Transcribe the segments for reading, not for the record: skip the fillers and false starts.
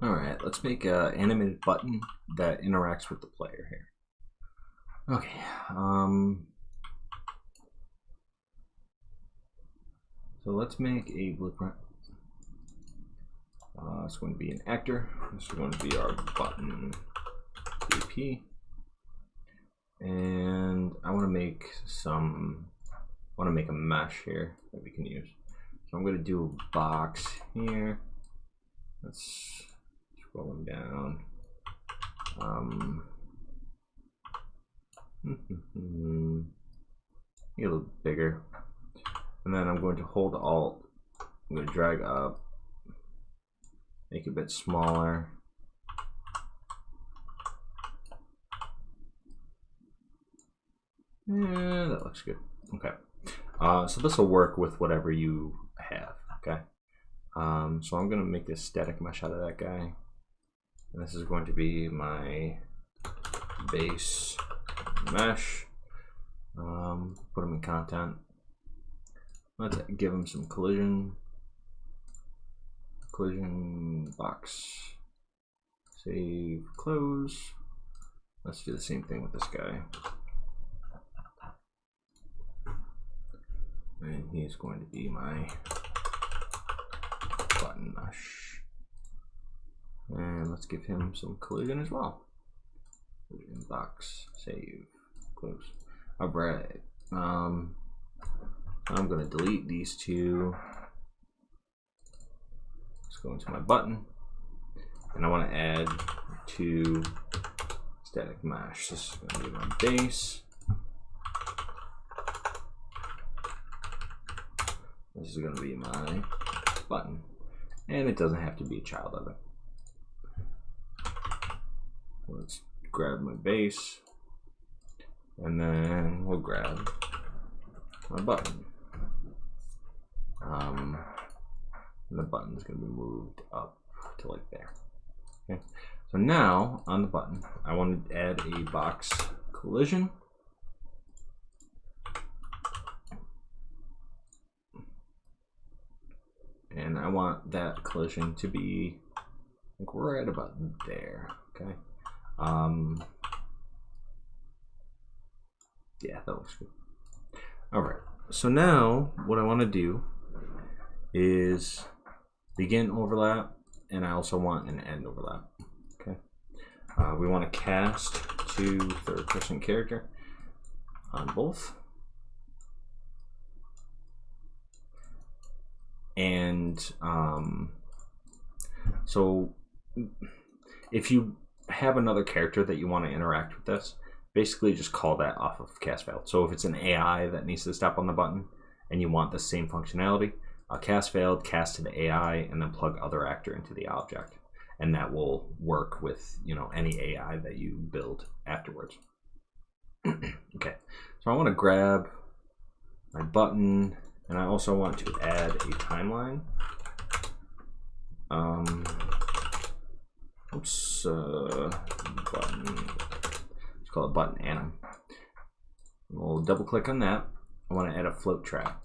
Alright, let's make an animated button that interacts with the player here. Okay, so let's make a blueprint. It's going to be an actor. This is going to be our button AP. And I want to make a mesh here that we can use. So I'm going to do a box here. Let's scroll them down. Get a little bigger. And then I'm going to hold Alt. I'm going to drag up, make it a bit smaller. Yeah, that looks good. Okay. So this will work with whatever you have. Okay. So I'm going to make this static mesh out of that guy. And this is going to be my base mesh. Put them in content. Let's give them some collision box. Save, close. Let's do the same thing with this guy. And he's going to be my button mesh. And let's give him some collision as well. Collision box, save, close. Alright. I'm going to delete these two. Let's go into my button. And I want to add two static mesh. This is going to be my base. This is going to be my button. And it doesn't have to be a child of it. Let's grab my base. And then we'll grab my button. And the button is going to be moved up to like there. Okay. So now on the button, I want to add a box collision. And I want that collision to be like right about there. Okay. Yeah, that looks good. All right. So now what I want to do is begin overlap, and I also want an end overlap. Okay. We want to cast to third-person character on both. And so if you have another character that you want to interact with this, basically just call that off of cast failed. So if it's an AI that needs to step on the button and you want the same functionality, cast failed, cast to the AI, and then plug other actor into the object. And that will work with, you know, any AI that you build afterwards. Okay, so I want to grab my button, and I also want to add a timeline. Button. Let's call it button anim. We'll double click on that. I want to add a float track.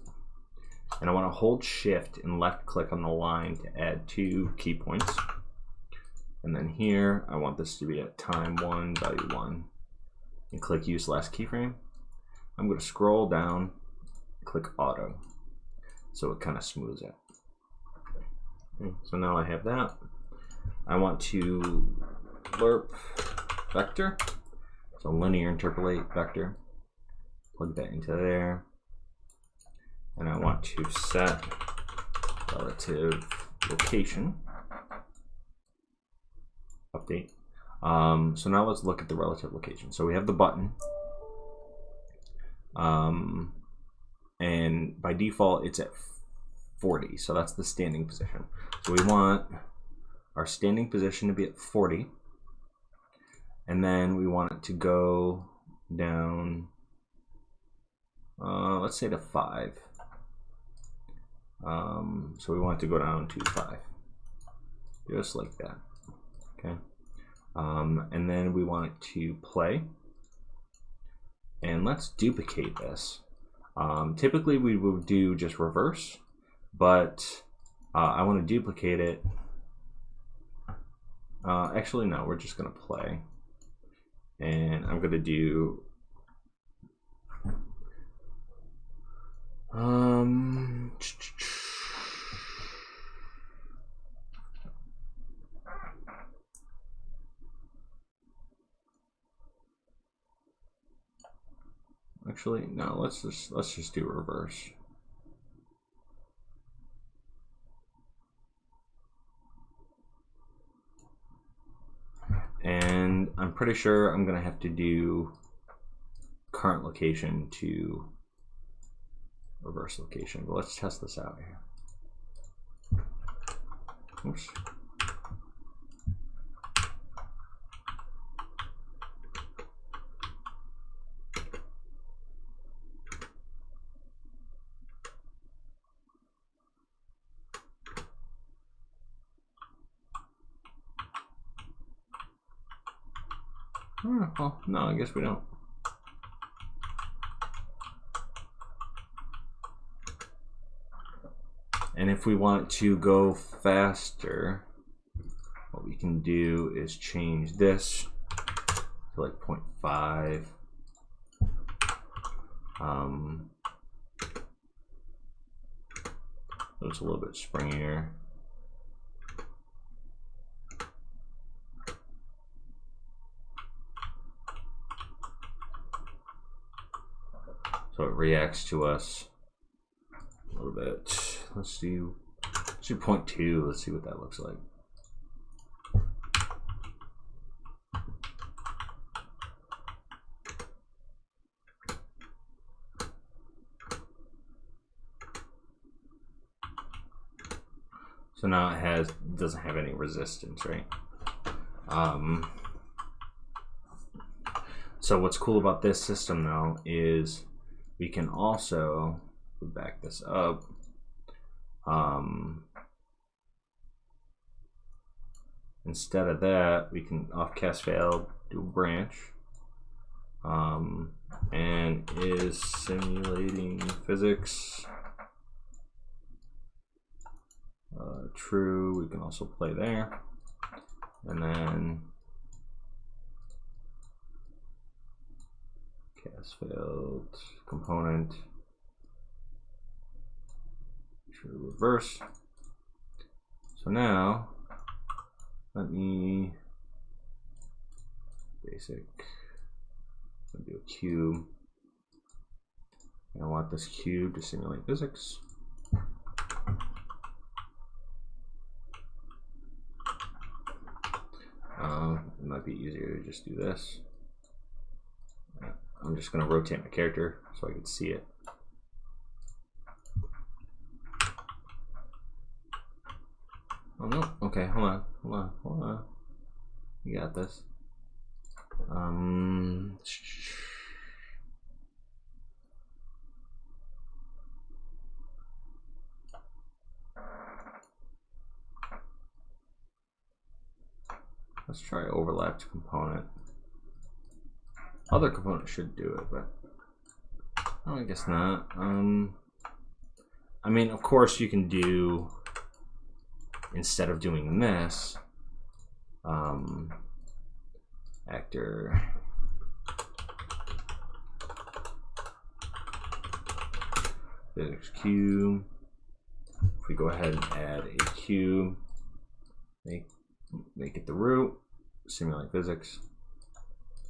And I want to hold shift and left click on the line to add 2 key points. And then here, I want this to be at time 1, value 1. And click use last keyframe. I'm going to scroll down, click auto. So it kind of smooths it. Okay, so now I have that. I want to lerp vector. So linear interpolate vector. Plug that into there. And I want to set relative location. Update. So now let's look at the relative location. So we have the button. And by default, it's at 40. So that's the standing position. So we want our standing position to be at 40. And then we want it to go down, let's say to 5. So we want it to go down to 5. Just like that. Okay. And then we want it to play. And let's duplicate this. Typically we would do just reverse, but I want to duplicate it Actually, no, we're just gonna play. And I'm gonna do actually no, let's just do reverse. And I'm pretty sure I'm gonna have to do current location to reverse location, but let's test this out here. Oops. Oh, well, no, I guess we don't. And if we want to go faster, what we can do is change this to like 0.5. So it's a little bit springier. So it reacts to us a little bit. Let's do 0.2. Let's see what that looks like. So now it doesn't have any resistance, right? So what's cool about this system though is we can also back this up. Instead of that, we can off cast fail, do a branch, and is simulating physics true. We can also play there, and then cast failed component true reverse. So now let me basic, I'll do a cube. I want this cube to simulate physics. It might be easier to just do this. I'm just going to rotate my character so I can see it. Oh no, okay, hold on. You got this. Let's try overlapped component. Other components should do it, but oh, I guess not. I mean, of course you can do, instead of doing this, actor physics cube. If we go ahead and add a cube, make it the root, simulate physics,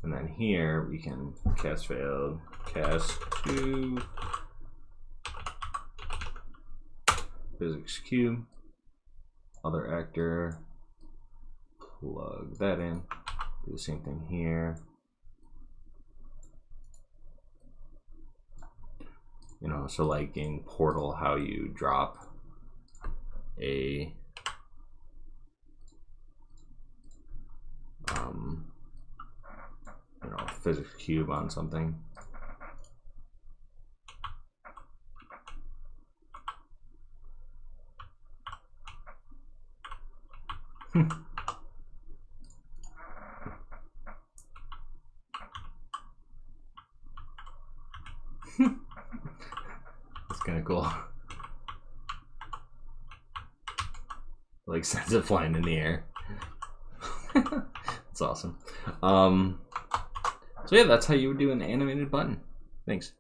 and then here we can cast failed, cast to physics cube, other actor, plug that in, do the same thing here. You know, so like in Portal, how you drop a you know, physics cube on something. That's kind of cool. Like sense of flying in the air. That's awesome. So yeah, that's how you would do an animated button. Thanks.